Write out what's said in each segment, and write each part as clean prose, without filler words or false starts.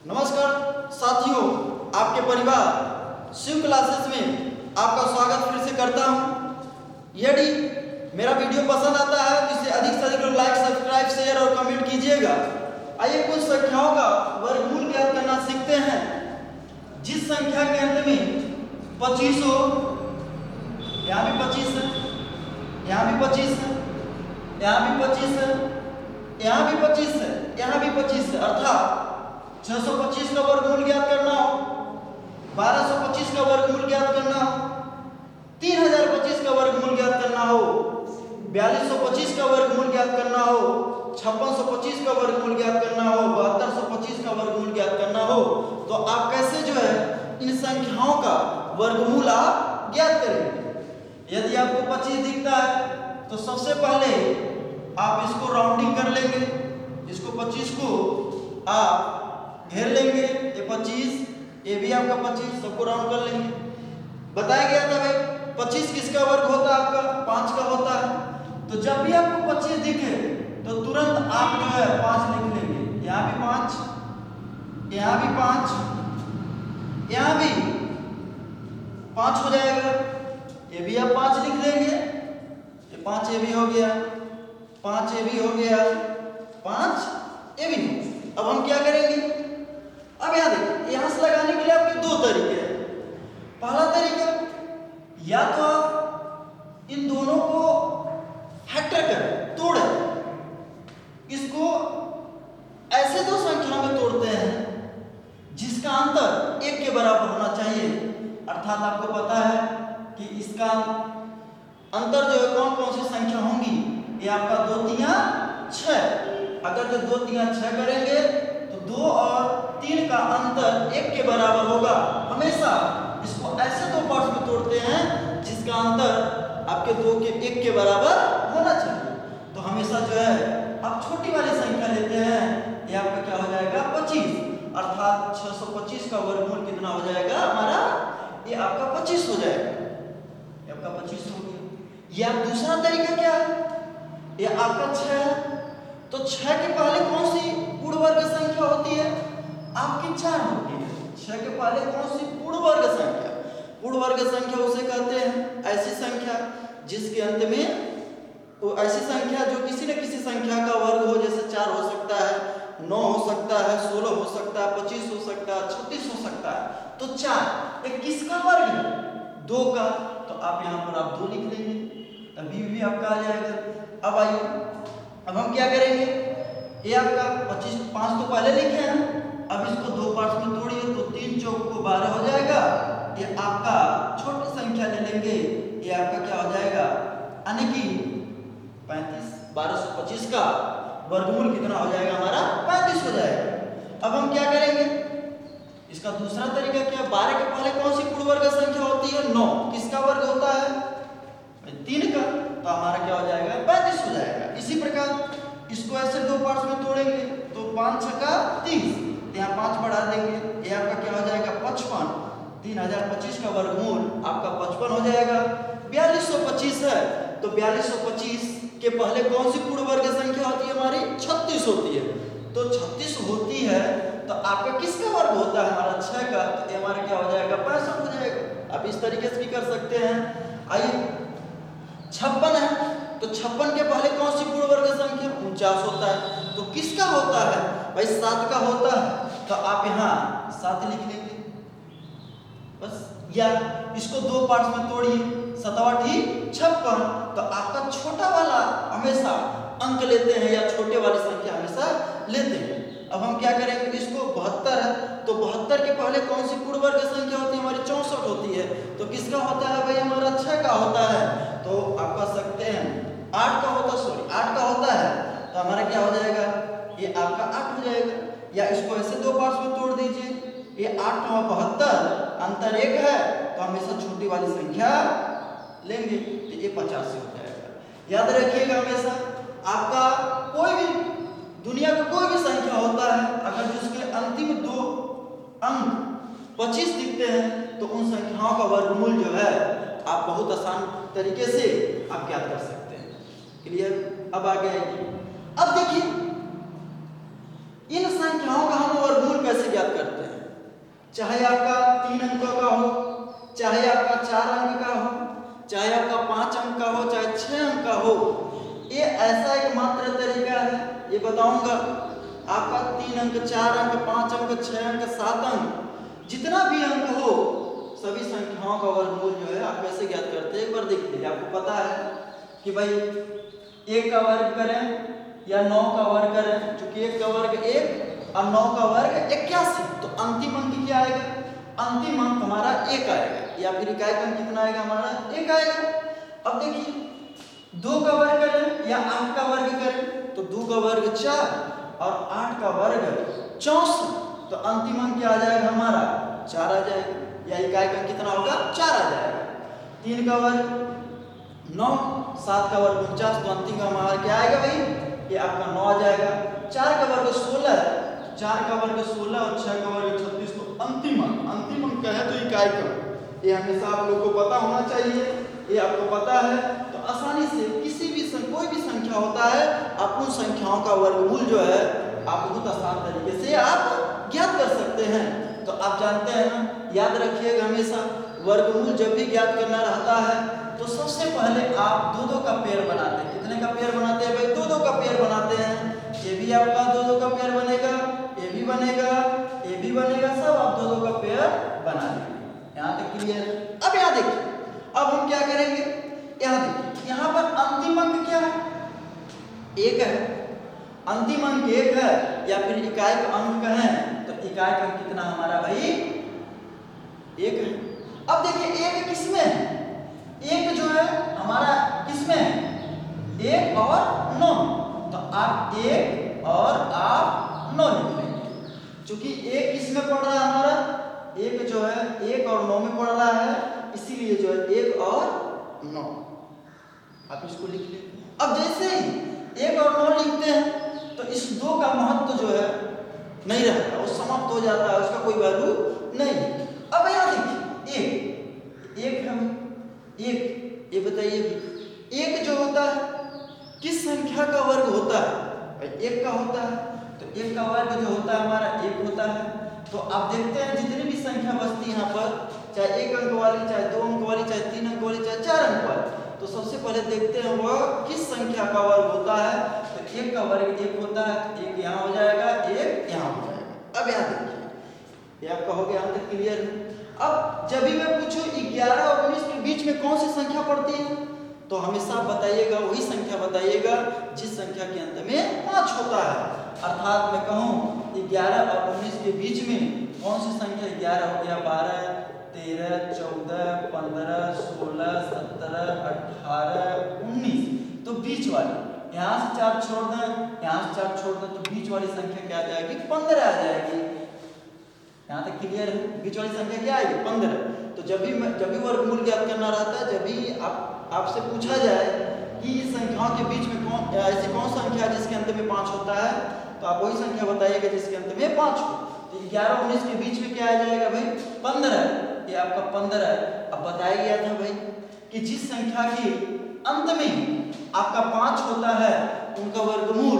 नमस्कार साथियों, आपके परिवार शिव क्लासेस में आपका स्वागत फिर से करता हूं। यदि मेरा वीडियो पसंद आता है तो इसे अधिक से अधिक लोग लाइक, सब्सक्राइब, शेयर और कमेंट कीजिएगा। आइए कुछ संख्याओं का वर्गमूल ज्ञात करना सीखते हैं। जिस संख्या के अंत में 25 हो, यहाँ भी 25 है, यहाँ भी 25 है, यहाँ भी 25 है, यहाँ भी 25 है, यहाँ भी 25 है, अर्थात 625 का वर्गमूल ज्ञात करना हो, 1225 का वर्गमूल ज्ञात करना हो, 3025 का वर्गमूल ज्ञात करना हो, 4225 का वर्गमूल ज्ञात करना हो, 5625 का वर्गमूल ज्ञात करना हो, 7225 का वर्गमूल ज्ञात करना हो, तो आप कैसे जो है इन संख्याओं का वर्गमूल आप ज्ञात करेंगे। यदि आपको 25 दिखता है तो सबसे पहले आप इसको राउंडिंग कर लेंगे, इसको 25 को आप घेर लेंगे, ये 25, ये भी आपका 25, सबको राउंड कर लेंगे। बताया गया था भाई 25 किसका वर्ग होता है, आपका 5 का होता है। तो जब भी आपको 25 दिखे तो तुरंत आप जो है 5 लिख लेंगे। यहाँ भी 5, यहाँ भी 5, यहाँ भी 5 हो जाएगा, ये भी आप 5 लिख देंगे, ये 5 ये भी हो गया, 5 ये भी हो गया, 5 ये भी। अब हम क्या करेंगे, अब यहाँ देखिए, यहाँ से लगाने के लिए आपके दो तरीके हैं। पहला तरीका, या तो आप इन दोनों को फैक्टर करें, तोड़ें, इसको ऐसे दो संख्या में तोड़ते हैं जिसका अंतर 1 के बराबर होना चाहिए। अर्थात आपको पता है कि इसका अंतर जो है कौन कौन सी संख्या होंगी, ये आपका 2 3 6। अगर जो 2 3 6 करेंगे तो 2 और 3 का अंतर 1 के बराबर होगा। हमेशा इसको ऐसे दो पार्ट्स में तोड़ते हैं जिसका अंतर आपके 2 के 1 के बराबर होना चाहिए। तो हमेशा जो है आप छोटी वाली संख्या लेते हैं, ये आपका क्या हो जाएगा 25, अर्थात 625 का वर्गमूल कितना हो जाएगा हमारा, ये आपका 25 हो जाएगा, ये आपका 25 हो गया। ये आप दूसरा तरीका क्या है, ये आपका 6 है, तो 6 के पहले कौन सी पूर्ण वर्ग संख्या होती है, आपकी 4 होती है। 6 के पहले कौन सी पूर्ण वर्ग संख्या, पूर्ण वर्ग संख्या उसे कहते हैं ऐसी संख्या जिसके अंत में वो ऐसी संख्या जो किसी न किसी संख्या का वर्ग हो, जैसे 4 हो सकता है, 9 हो सकता है, 16 हो सकता है, 25 हो सकता है, 36 हो सकता है। तो 4 एक किसका वर्ग है, 2 का, तो आप यहाँ पर आप 2 लिख लेंगे, तभी भी आपका आ जाएगा। अब आइए, अब हम क्या करेंगे, ये आपका 25 5 तो पहले लिखे हैं, अब इसको 2 पार्ट्स में तोड़िए तो 3 चौक को 12 हो जाएगा। ये आपका छोटी संख्या ले लेंगे, ये आपका क्या हो जाएगा, यानी कि 35, 1225 का वर्गमूल कितना हो जाएगा हमारा 35 हो जाएगा। अब हम क्या करेंगे, इसका दूसरा तरीका क्या, 12 के पहले कौन सी पूर्ण वर्ग संख्या होती है, 9, किसका वर्ग होता है 3 का, तो हमारा क्या हो जाएगा 35 हो जाएगा। इसी प्रकार इसको ऐसे 2 पार्ट्स में तोड़ेंगे तो 5 6 30, यहाँ 5 बढ़ा देंगे, ये आपका क्या हो जाएगा 55, 3025 का वर्गमूल आपका 55 हो जाएगा। 4225 है, तो 4225 के पहले कौन सी पूर्ण वर्ग संख्या होती है हमारी, 36 होती है। तो 36 होती है तो आपका किसका वर्ग होता है, हमारा 6 का, तो ये हमारा क्या हो जाएगा 65 हो जाएगा। आप इस तरीके से भी कर सकते हैं। आइए 56 है, तो 56 के पहले कौन सी पूर्ण वर्ग संख्या, 49 होता है, तो किसका होता है भाई 7 का होता है, तो आप यहाँ 7 लिख लेंगे बस। या इसको 2 पार्ट्स में तोड़िए, 7 8 56, तो आपका छोटा वाला हमेशा अंक लेते हैं या छोटे वाली संख्या हमेशा लेते हैं। अब हम क्या करेंगे, इसको 72 है, तो 72 के पहले कौन सी पूर्ण वर्ग संख्या होती है हमारी, 64 होती है, तो किसका होता है भाई हमारा 6 का होता है, तो आप कह सकते हैं 8 का होता, 8 का होता है, तो हमारा क्या हो जाएगा, ये आपका 8 हो जाएगा। या इसको ऐसे 2 पार्ट्स में तोड़ दीजिए, ये 8 और 72 अंतर 1 है, तो हमेशा छोटी वाली संख्या लेंगे, तो ये 50 हो जाएगा। याद रखिएगा हमेशा आपका कोई भी दुनिया का कोई भी संख्या होता है, अगर जिसके अंतिम 2 अंक 25 दिखते हैं तो उन संख्याओं का वर्गमूल जो है आप बहुत आसान तरीके से आप ज्ञात कर सकते हैं। क्लियर। अब आगे आइए, अब देखिए इन संख्याओं का हम वर्गमूल कैसे ज्ञात करते हैं। चाहे आपका 3 अंकों का हो, चाहे आपका 4 अंक का हो, चाहे आपका 5 अंक का हो, चाहे 6 अंक का हो, ये ऐसा एक मात्र तरीका है, ये बताऊंगा। आपका 3 अंक, 4 अंक, 5 अंक, 6 अंक, 7 अंक, जितना भी अंक हो, सभी संख्याओं का वर्गमूल जो है आप कैसे ज्ञात करते हैं एक बार देख लीजिए। आपको पता है कि भाई 1 का वर्ग करें या 9 का वर्ग करें, चूंकि 1 का वर्ग 1 और 9 का वर्ग 81, तो अंतिम अंक क्या आएगा? अंतिम अंक हमारा 1 आएगा, या फिर इकाई अंक कितना आएगा हमारा? 1 आएगा। अब देखिए 2 का वर्ग करें या 8 का वर्ग करें, तो 2 का वर्ग 4 और 8 का वर्ग 64, तो अंतिम अंक क्या आ जाएगा हमारा? 4 आ जाएगा, या इकाई अंक कितना होगा? 4 आ जाएगा। 3 का वर्ग 9, 7 का वर्ग 49, तो अंतिम का हमारा क्या आएगा भाई? ये आपका 9 आ जाएगा। 4 का वर्ग 16, 4 का वर्ग 16 और 6 का वर्ग 36, तो अंतिम अंक कहे तो इकाई अंक, ये हमेशा आप लोग को पता होना चाहिए। ये आपको पता है तो आसानी से किसी भी कोई भी संख्या होता है, आप उन संख्याओं का वर्गमूल जो है आप बहुत आसान तरीके से आप ज्ञात कर सकते हैं। तो आप जानते हैं ना, याद रखिएगा हमेशा वर्गमूल जब भी ज्ञात करना रहता है तो सबसे पहले आप 2-2 का पेयर बनाते हैं। कितने का पेयर बनाते हैं भाई? 2-2 का पेयर बनाते हैं। ये भी आपका 2-2 का पेयर बनेगा, ये भी बनेगा, ये भी बनेगा, सब आप 2-2 का पेयर बना लेंगे। यहाँ तक क्लियर? अब यहाँ देखिए, अब हम क्या करेंगे? यहाँ देखिए, यहाँ पर अंतिम अंक क्या है? 1 है। अंतिम अंक 1 है, या फिर इकाई अंक कहें तो इकाई अंक कितना हमारा भाई? 1 है। अब देखिए 1 किसमें है? 1 जो है हमारा किसमें है? 1 और 9, तो आप 1 और आप 9 लिख लेंगे। चूंकि 1 किसमें पड़ रहा है हमारा? 1 जो है 1 और 9 में पड़ रहा है, इसीलिए जो है 1 और 9 आप इसको लिख लेंगे। अब जैसे ही 1 और 9 लिखते हैं तो इस 2 का महत्व जो है नहीं रहता, वो समाप्त हो जाता है, उसका कोई वैल्यू नहीं। अब यहाँ देखिए 1 है, 1, ये बताइए 1 जो होता है किस संख्या का वर्ग होता है? 1 का होता है, तो 1 का वर्ग जो होता है हमारा 1 होता है। तो आप देखते हैं जितनी भी संख्या बचती है यहाँ पर, चाहे 1 अंक वाली, चाहे 2 अंक वाली, चाहे 3 अंक वाली, चाहे 4 अंक वाली, तो सबसे पहले देखते हैं वह किस संख्या का वर्ग होता है। तो 1 का वर्ग 1 होता है, तो 1 यहाँ हो जाएगा, 1 यहाँ हो जाएगा। अब यहाँ देखिए, ये आपका हो गया, यहाँ तक क्लियर है। अब जब भी मैं पूछूं 11 और 19 के बीच में कौन सी संख्या पड़ती है, तो हमेशा बताइएगा वही संख्या बताइएगा जिस संख्या के अंत में 5 होता है। अर्थात मैं कहूँ 11 और 19 के बीच में कौन सी संख्या? 11 हो गया, 12, 13, 14, 15, 16, 17, 18, 19, तो बीच वाली यहाँ से 4 छोड़ दें, यहाँ से 4 छोड़ दें, तो बीच वाली संख्या क्या आ जाएगी? 15 आ जाएगी। यहाँ तक क्लियर है? बीच वाली संख्या क्या आएगी? 15। तो जब भी वर्गमूल ज्ञात करना रहता है, जब भी आपसे पूछा जाए कि इस संख्याओं के बीच में ऐसी कौन संख्या है जिसके अंत में 5 होता है, तो आप वही संख्या बताइएगा जिसके अंत में 5 हो। तो 11 19 के बीच में क्या आ जाएगा भाई? 15, ये आपका 15 है। अब बताया गया था भाई कि जिस संख्या के अंत में आपका 5 होता है उनका वर्गमूल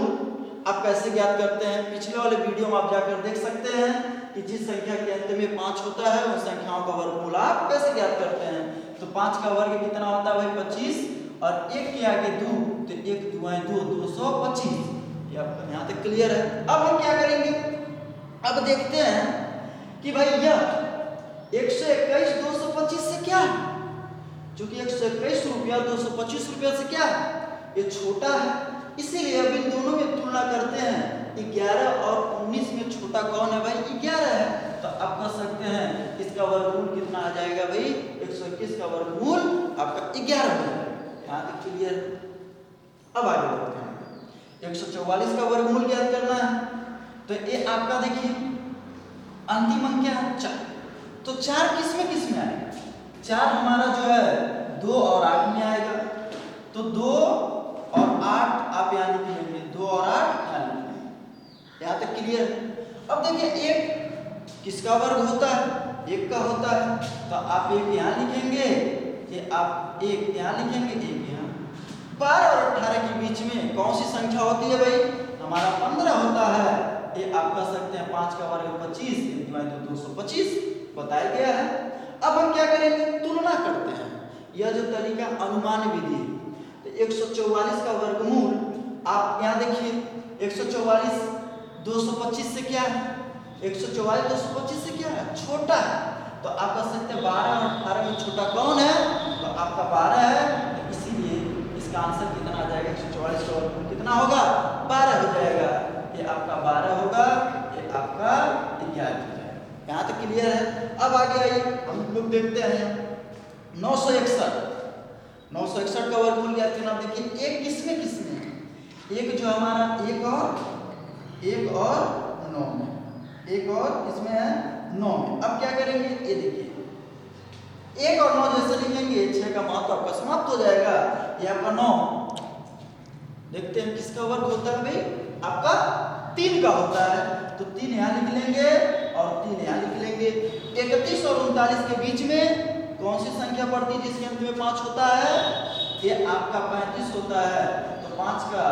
आप कैसे ज्ञात करते हैं। पिछले वाले वीडियो में आप जाकर देख सकते हैं कि जिस संख्या के अंत में 5 होता है उन संख्याओं का वर्गमूल आप कैसे ज्ञात करते हैं। तो 5 का वर्ग कितना होता है भाई? 25, और 1 के आगे 2, तो 1 दुआएं 2, 225। ये आपका यहाँ तक क्लियर है। अब हम क्या करेंगे? अब देखते हैं कि भाई यह 121 225 से क्या है? क्योंकि 121 रुपया 225 रुपया से क्या है? ये छोटा है, इसीलिए अब इन दोनों में तुलना करते हैं। 11 और 19 में छोटा कौन है भाई? 11 है। तो आप कह सकते हैं इसका वर्गमूल कितना आ जाएगा भाई? 121 का वर्गमूल आपका 11 हो जाएगा। यहाँ तक क्लियर? अब आगे बढ़ते हैं। 144 का वर्गमूल ज्ञात करना है, तो ये आपका देखिए अंतिम अंक क्या है? 4। तो 4 किस में आएगा? 4 हमारा जो है 2 और 8 में आएगा, तो 2 और 8 आप यहाँ लिख लेंगे, 2 और 8 यहाँ लिख लेंगे। यहाँ तक क्लियर? अब देखिए 1 किसका वर्ग होता है? 1 का होता है, तो आप 1 यहाँ लिखेंगे, ये आप 1 यहाँ लिखेंगे, 1 यहाँ। 12 और 18 के बीच में कौन सी संख्या होती है भाई? हमारा 15 होता है। ये आप कह सकते हैं 5 का वर्ग 25, 225। बताया गया है। अब हम क्या करेंगे, तुलना करते हैं। यह जो तरीका अनुमान विधि है, तो 144 का वर्गमूल आप यहाँ देखिए, 144 225 से क्या है, 144 225 से क्या है, छोटा है। तो आप कह सकते हैं 12 और 18 में छोटा कौन है, तो आपका 12 है। तो इसीलिए इसका आंसर कितना आ जाएगा, 144 का वर्गमूल कितना होगा, 12 हो जाएगा। ये आपका 12 होगा, ये आपका 11 हो जाएगा। यहाँ तक क्लियर है। अब आगे आइए हम लोग देखते हैं 961। 961 का वर्गमूल क्या है, आप देखिए एक किसमें किसमें है, एक जो हमारा एक और 9 में, एक और किसमें है, 9 में। अब क्या करेंगे, ये देखिए 1 और 9 जैसे लिखेंगे 6 का मान तो आपका समाप्त हो जाएगा। ये आपका 9, देखते हैं किसका वर्ग होता है भाई, आपका 3 का होता है। तो 3 यहाँ लिख लेंगे और 3 यहाँ लिख लेंगे। 31 और 39 के बीच में कौन सी संख्या पड़ती है जिसके अंत में 5 होता है, ये आपका 35 होता है। तो 5 का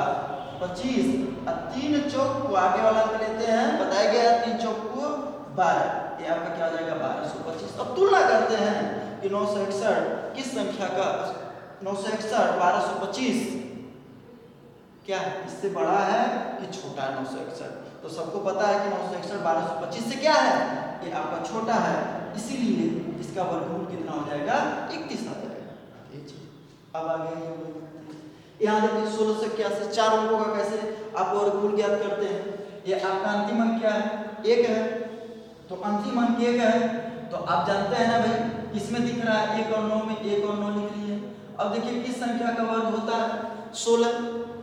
25 और 3 चौक को आगे वाला अंक लेते हैं, बताया गया 3 चौक को 12, ये आपका क्या हो जाएगा 1225। अब तुलना करते हैं कि 961 किस संख्या का, 961 1225 क्या है, इससे बड़ा है कि छोटा है 961। तो सबको पता है कि 961 1225 से क्या है, ये आपका छोटा है। इसीलिए इसका वर्गमूल कितना हो जाएगा, 31 आ जाएगा। ये चीज अब आगे यहाँ देखिए 16 से 81, 4 अंकों का कैसे आप वर्गमूल ज्ञात करते हैं। ये आपका अंतिम अंक क्या है, 1 है। तो अंतिम अंक 1 है, तो आप जानते हैं ना भाई, इसमें दिख रहा है 1 और 9 में 1 और 9 लिख लिए। अब देखिए किस संख्या का वर्ग होता है, 16।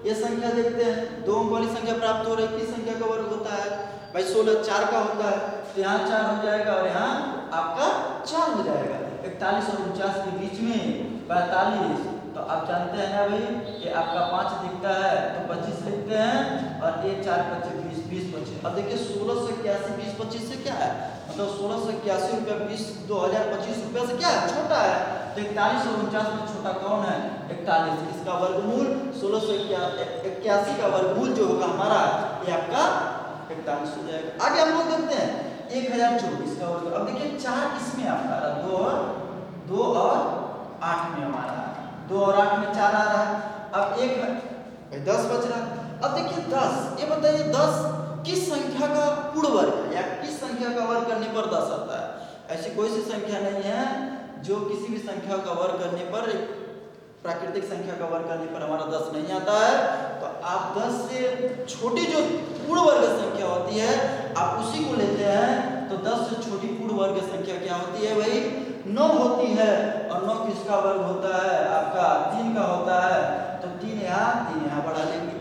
ये संख्या देखते हैं, 2 अंक वाली संख्या प्राप्त हो रही है, किस संख्या का वर्ग होता है भाई, 16 4 का होता है। तो यहाँ 4 हो जाएगा और यहाँ आपका 4 हो जाएगा। 41 और 49 के बीच में 42, तो आप जानते हैं ना भाई कि आपका 5 दिखता है तो 25 लिखते हैं, और 1 4 25 20 20 25। अब देखिए 16 से 81 20 25 से क्या है, मतलब 16 से 81 रुपया 2025 रुपया से क्या है, छोटा है। तो 41 और 49 में छोटा कौन है, 41। इसका वर्गमूल 16 से 81 का वर्गमूल जो होगा हमारा, ये आपका 41 हो जाएगा। आगे हम लोग देखते हैं 1024 का वर्ग। अब देखिए 4 किसमें आपका 2 और 8 में हमारा 2 और 8 में 4 आ रहा है। अब 10 बच रहा है। अब देखिए 10, ये बताइए 10 किस संख्या का पूर्ण वर्ग है, या किस संख्या का वर्ग करने पर 10 आता है। ऐसी कोई सी संख्या नहीं है जो किसी भी संख्या का वर्ग करने पर, प्राकृतिक संख्या का वर्ग करने पर हमारा 10 नहीं आता है। तो आप 10 से छोटी जो पूर्ण वर्ग संख्या होती है आप उसी को लेते हैं। तो 10 से छोटी पूर्ण वर्ग संख्या क्या होती है भाई, 9 होती है। और 9 किसका वर्ग होता है, आपका 3 का होता है। तो 3 यहाँ बढ़ा लेंगे,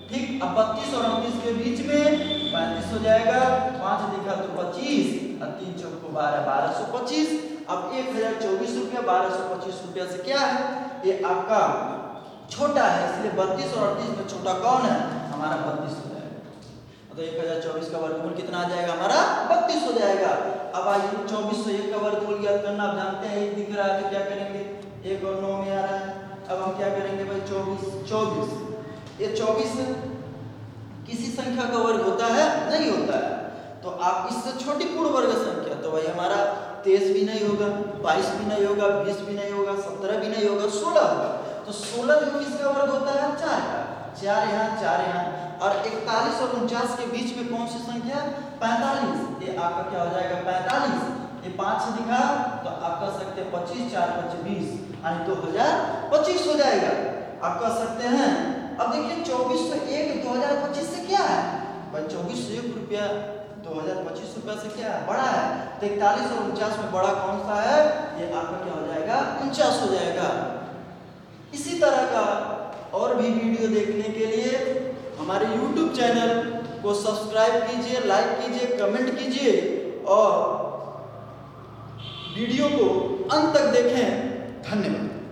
ठीक। अब 32 और 29 के बीच में 35 हो जाएगा। 5 दिखा तो 25 और 3 चौक को 12, 1225। अब 1024 रुपया 1225 रुपया से क्या है, ये आपका छोटा है। इसलिए 32 और 38 में छोटा कौन है, हमारा 32 हो जाएगा। तो 1024 का वर्गमूल कितना आ जाएगा, हमारा 32 हो जाएगा। अब आइए 24 से 1 का वर्गमूल ज्ञात करना। आप जानते हैं 1 दिख रहा है तो क्या करेंगे, 1 और 9 में आ रहा है। अब हम क्या करेंगे भाई, 24। ये 24 किसी संख्या का वर्ग होता है, नहीं होता है। तो आप इससे छोटी पूर्ण वर्ग संख्या, तो भाई हमारा 23 भी नहीं होगा, 22 भी नहीं होगा, 20 भी नहीं होगा, 17 भी नहीं होगा, 16 होगा। तो 16 जो किसका वर्ग होता है, 4 का। 4 यहाँ 4 यहाँ। और 41 और 49 के बीच में कौन सी संख्या, 45। ये आपका क्या हो जाएगा, 45। ये 5 दिखा तो आप कह सकते हैं 25 4 5 20, यानी 2025 हो जाएगा। आप कह सकते हैं। अब देखिए 24 से 1 2025 से क्या है भाई, 24 से 1 रुपया 2025 रुपया से क्या है, बड़ा है। तो 41 और 49 में बड़ा कौन सा है, ये आपका क्या हो जाएगा, 49 हो जाएगा। इसी तरह का और भी वीडियो देखने के लिए हमारे YouTube चैनल को सब्सक्राइब कीजिए, लाइक कीजिए, कमेंट कीजिए और वीडियो को अंत तक देखें। धन्यवाद।